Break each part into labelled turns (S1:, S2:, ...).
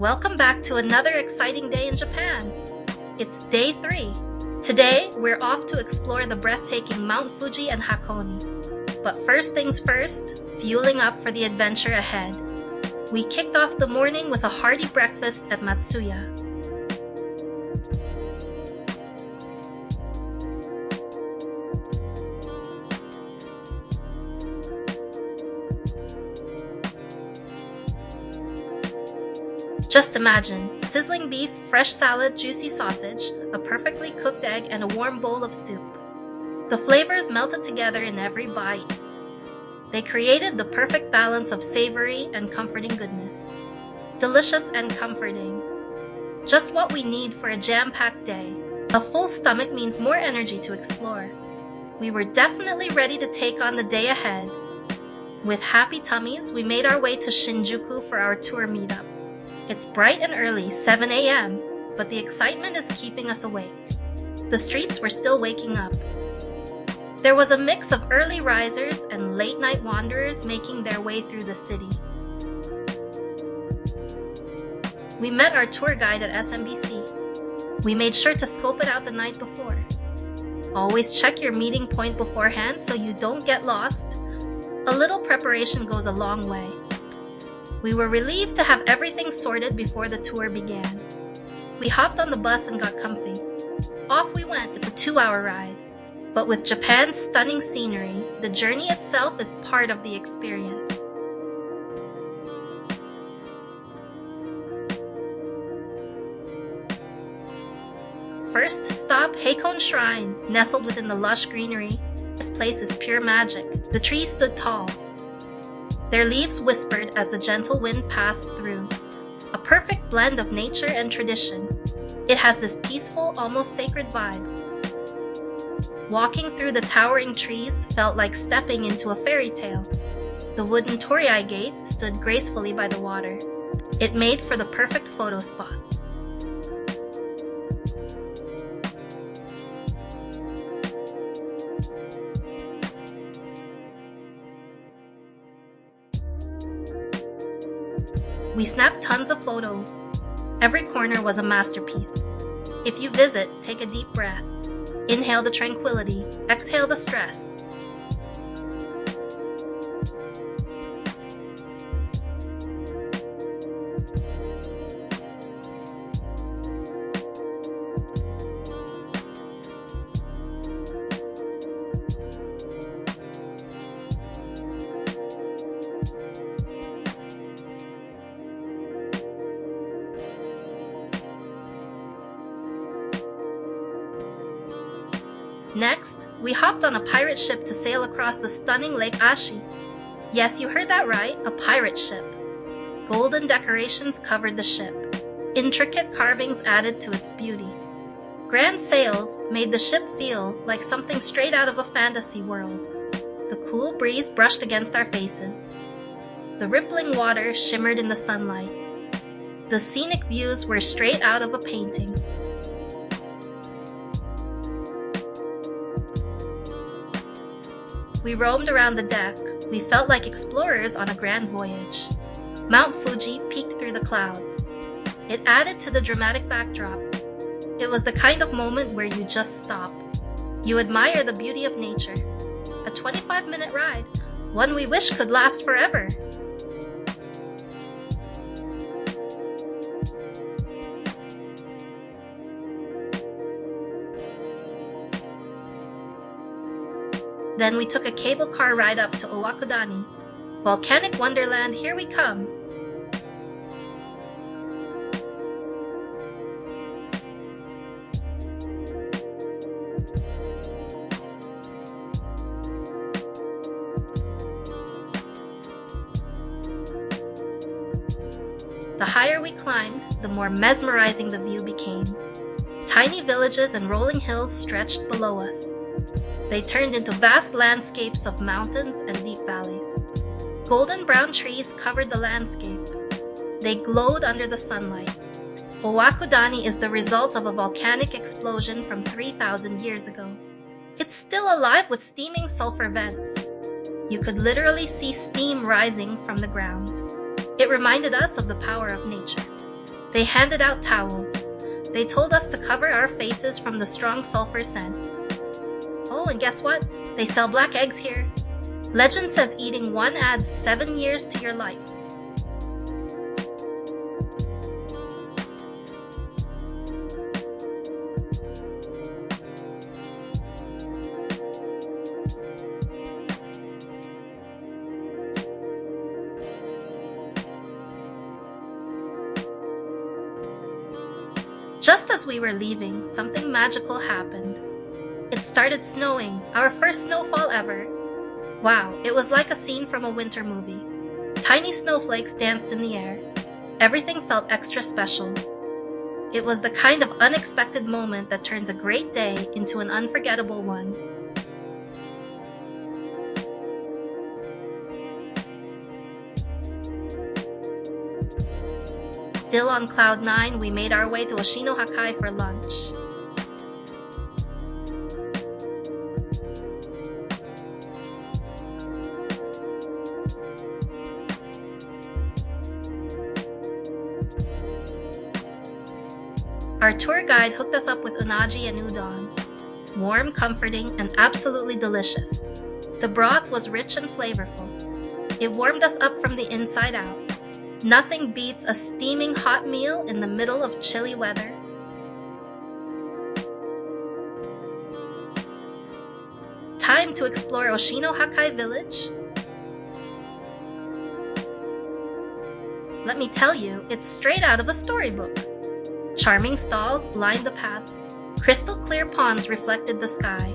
S1: Welcome back to another exciting day in Japan. It's day 3. Today, we're off to explore the breathtaking Mount Fuji and Hakone. But first things first, fueling up for the adventure ahead. We kicked off the morning with a hearty breakfast at Matsuya. Just imagine, sizzling beef, fresh salad, juicy sausage, a perfectly cooked egg, and a warm bowl of soup. The flavors melted together in every bite. They created the perfect balance of savory and comforting goodness. Delicious and comforting. Just what we need for a jam-packed day. A full stomach means more energy to explore. We were definitely ready to take on the day ahead. With happy tummies, we made our way to Shinjuku for our tour meetup. It's bright and early, 7 a.m., but the excitement is keeping us awake. The streets were still waking up. There was a mix of early risers and late-night wanderers making their way through the city. We met our tour guide at SMBC. We made sure to scope it out the night before. Always check your meeting point beforehand so you don't get lost. A little preparation goes a long way. We were relieved to have everything sorted before the tour began. We hopped on the bus and got comfy. Off we went. It's a 2-hour ride. But with Japan's stunning scenery, the journey itself is part of the experience. First stop, Hakone Shrine, nestled within the lush greenery. This place is pure magic. The trees stood tall. Their leaves whispered as the gentle wind passed through. A perfect blend of nature and tradition. It has this peaceful, almost sacred vibe. Walking through the towering trees felt like stepping into a fairy tale. The wooden torii gate stood gracefully by the water. It made for the perfect photo spot. We snapped tons of photos. Every corner was a masterpiece. If you visit, take a deep breath. Inhale the tranquility, exhale the stress. Next, we hopped on a pirate ship to sail across the stunning Lake Ashi. Yes, you heard that right, a pirate ship. Golden decorations covered the ship. Intricate carvings added to its beauty. Grand sails made the ship feel like something straight out of a fantasy world. The cool breeze brushed against our faces. The rippling water shimmered in the sunlight. The scenic views were straight out of a painting. We roamed around the deck. We felt like explorers on a grand voyage. Mount Fuji peeked through the clouds. It added to the dramatic backdrop. It was the kind of moment where you just stop. You admire the beauty of nature. A 25-minute ride, one we wish could last forever. Then we took a cable car ride up to Owakudani. Volcanic wonderland, here we come. The higher we climbed, the more mesmerizing the view became. Tiny villages and rolling hills stretched below us. They turned into vast landscapes of mountains and deep valleys. Golden brown trees covered the landscape. They glowed under the sunlight. Owakudani is the result of a volcanic explosion from 3,000 years ago. It's still alive with steaming sulfur vents. You could literally see steam rising from the ground. It reminded us of the power of nature. They handed out towels. They told us to cover our faces from the strong sulfur scent. Oh, and guess what? They sell black eggs here. Legend says eating one adds 7 years to your life. Just as we were leaving, something magical happened. It started snowing, our first snowfall ever. Wow, it was like a scene from a winter movie. Tiny snowflakes danced in the air. Everything felt extra special. It was the kind of unexpected moment that turns a great day into an unforgettable one. Still on cloud 9, we made our way to Oshino Hakkai for lunch. Our tour guide hooked us up with unagi and udon. Warm, comforting, and absolutely delicious. The broth was rich and flavorful. It warmed us up from the inside out. Nothing beats a steaming hot meal in the middle of chilly weather. Time to explore Oshino Hakkai village. Let me tell you, it's straight out of a storybook. Charming stalls lined the paths. Crystal clear ponds reflected the sky.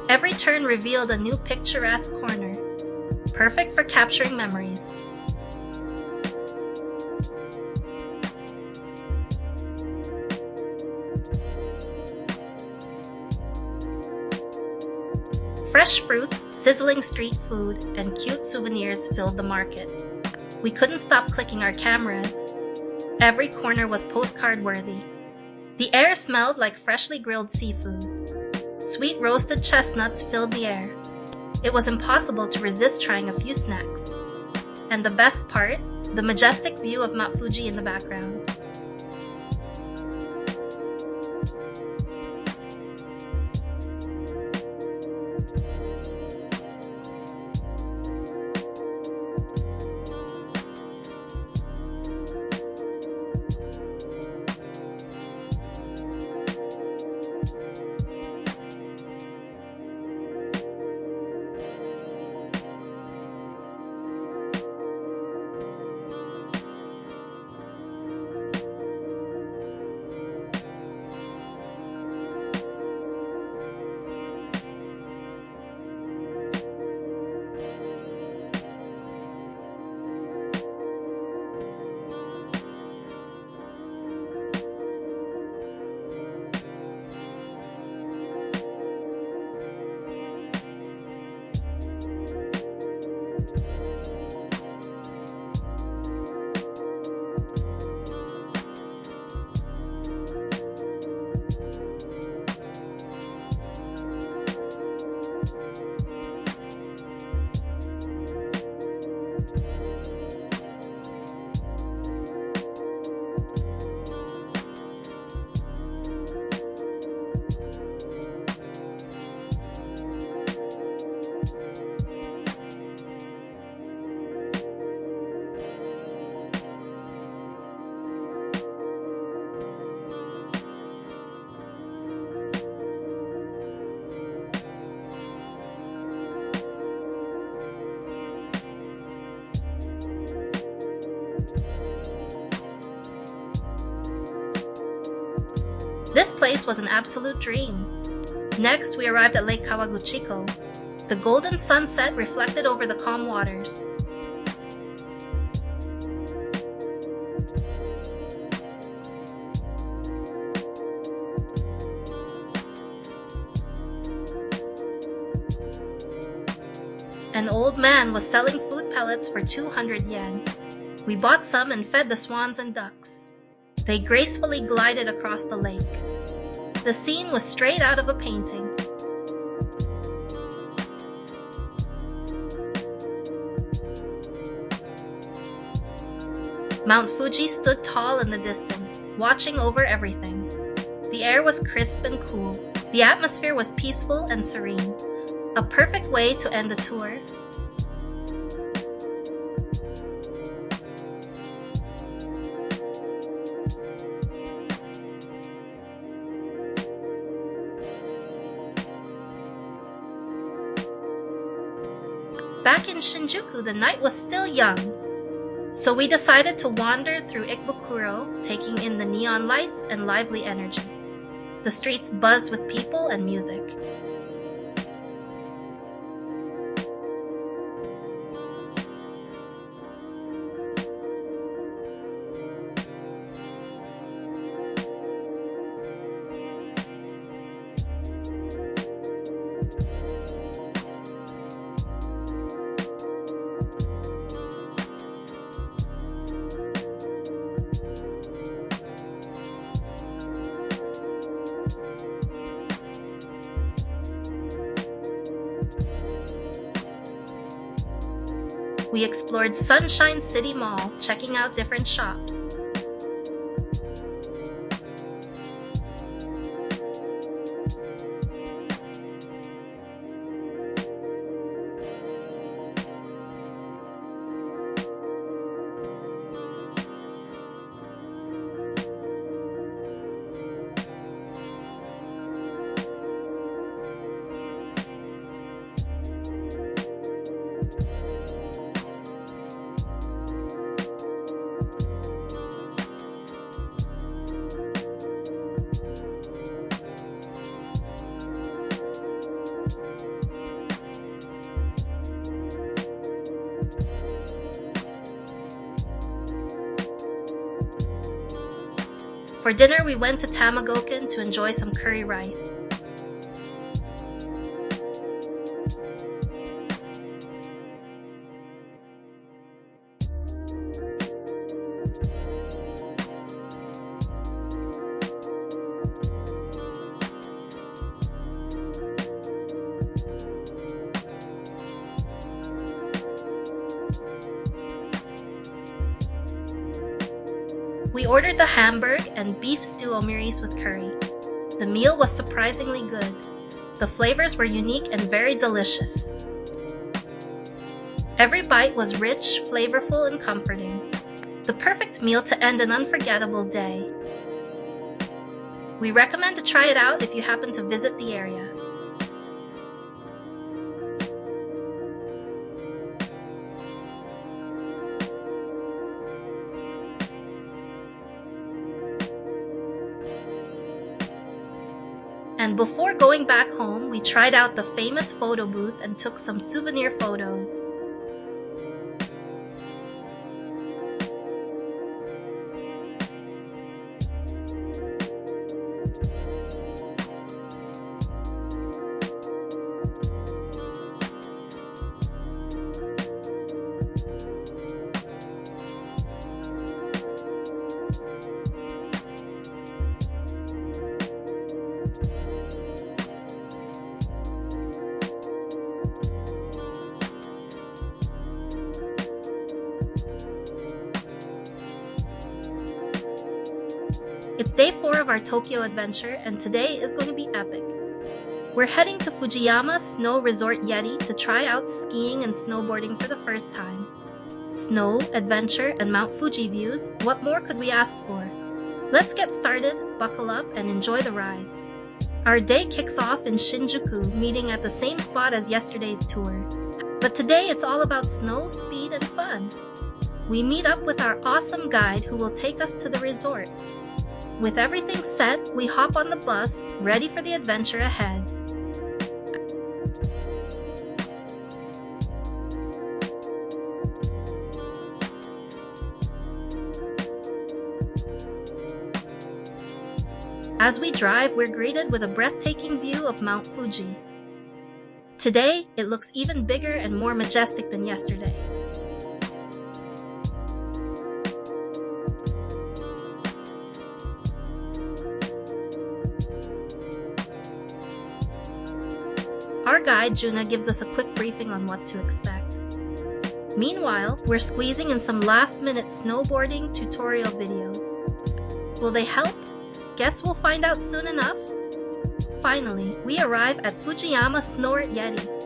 S1: Every turn revealed a new picturesque corner. Perfect for capturing memories. Fresh fruits, sizzling street food, and cute souvenirs filled the market. We couldn't stop clicking our cameras. Every corner was postcard-worthy. The air smelled like freshly grilled seafood. Sweet roasted chestnuts filled the air. It was impossible to resist trying a few snacks. And the best part, the majestic view of Mount Fuji in the background. This place was an absolute dream. Next, we arrived at Lake Kawaguchiko. The golden sunset reflected over the calm waters. An old man was selling food pellets for 200 yen. We bought some and fed the swans and ducks. They gracefully glided across the lake. The scene was straight out of a painting. Mount Fuji stood tall in the distance, watching over everything. The air was crisp and cool. The atmosphere was peaceful and serene. A perfect way to end the tour. Back in Shinjuku, the night was still young, so we decided to wander through Ikebukuro, taking in the neon lights and lively energy. The streets buzzed with people and music. We explored Sunshine City Mall, checking out different shops. For dinner, we went to Tamagoken to enjoy some curry rice. We ordered the hamburg and beef stew omiris with curry. The meal was surprisingly good. The flavors were unique and very delicious. Every bite was rich, flavorful, and comforting. The perfect meal to end an unforgettable day. We recommend to try it out if you happen to visit the area. And before going back home, we tried out the famous photo booth and took some souvenir photos. It's day 4 of our Tokyo adventure, and today is going to be epic. We're heading to Fujiyama Snow Resort Yeti to try out skiing and snowboarding for the first time. Snow, adventure, and Mount Fuji views, what more could we ask for? Let's get started, buckle up, and enjoy the ride. Our day kicks off in Shinjuku, meeting at the same spot as yesterday's tour. But today it's all about snow, speed, and fun. We meet up with our awesome guide who will take us to the resort. With everything set, we hop on the bus, ready for the adventure ahead. As we drive, we're greeted with a breathtaking view of Mount Fuji. Today, it looks even bigger and more majestic than yesterday. Our guide, Juna, gives us a quick briefing on what to expect. Meanwhile, we're squeezing in some last-minute snowboarding tutorial videos. Will they help? Guess we'll find out soon enough. Finally, we arrive at Fujiyama Snow Resort Yeti.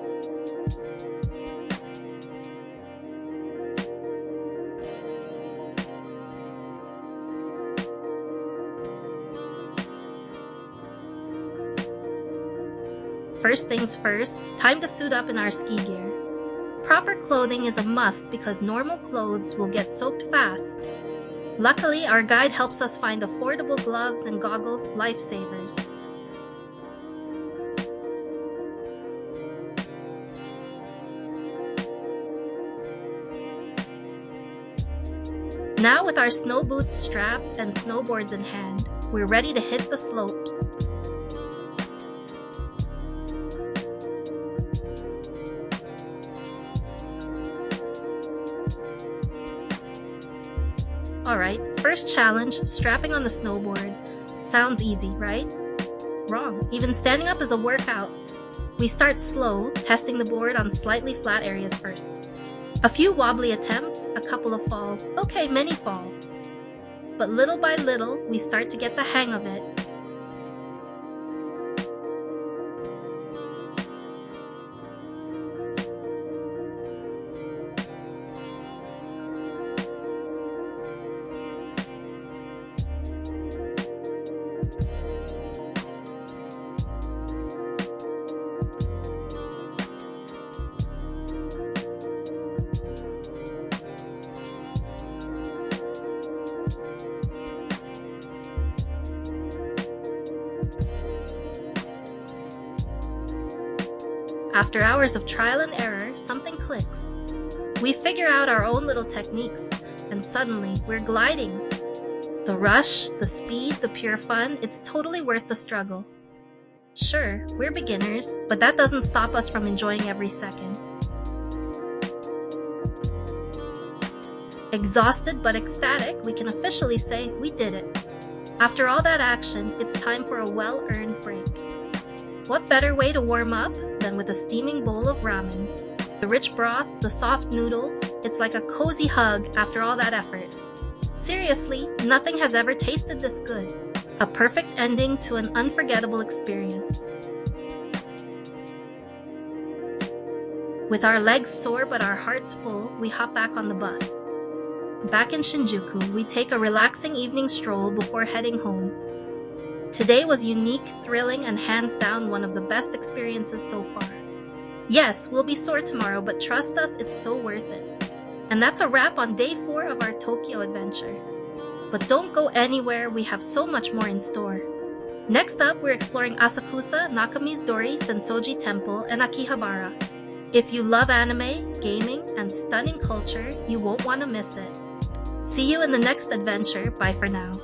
S1: First things first, time to suit up in our ski gear. Proper clothing is a must because normal clothes will get soaked fast. Luckily, our guide helps us find affordable gloves and goggles, lifesavers. Now with our snow boots strapped and snowboards in hand, we're ready to hit the slopes. Alright, first challenge, strapping on the snowboard. Sounds easy, right? Wrong. Even standing up is a workout. We start slow, testing the board on slightly flat areas first. A few wobbly attempts, a couple of falls, okay, many falls. But little by little, we start to get the hang of it. After hours of trial and error, something clicks. We figure out our own little techniques, and suddenly we're gliding. The rush, the speed, the pure fun, it's totally worth the struggle. Sure, we're beginners, but that doesn't stop us from enjoying every second. Exhausted but ecstatic, we can officially say we did it. After all that action, it's time for a well-earned break. What better way to warm up than with a steaming bowl of ramen? The rich broth, the soft noodles, it's like a cozy hug after all that effort. Seriously, nothing has ever tasted this good. A perfect ending to an unforgettable experience. With our legs sore but our hearts full, we hop back on the bus. Back in Shinjuku, we take a relaxing evening stroll before heading home. Today was unique, thrilling, and hands down one of the best experiences so far. Yes, we'll be sore tomorrow, but trust us, it's so worth it. And that's a wrap on day 4 of our Tokyo adventure. But don't go anywhere, we have so much more in store. Next up, we're exploring Asakusa, Nakami's-dori Sensoji Temple, and Akihabara. If you love anime, gaming, and stunning culture, you won't want to miss it. See you in the next adventure. Bye for now.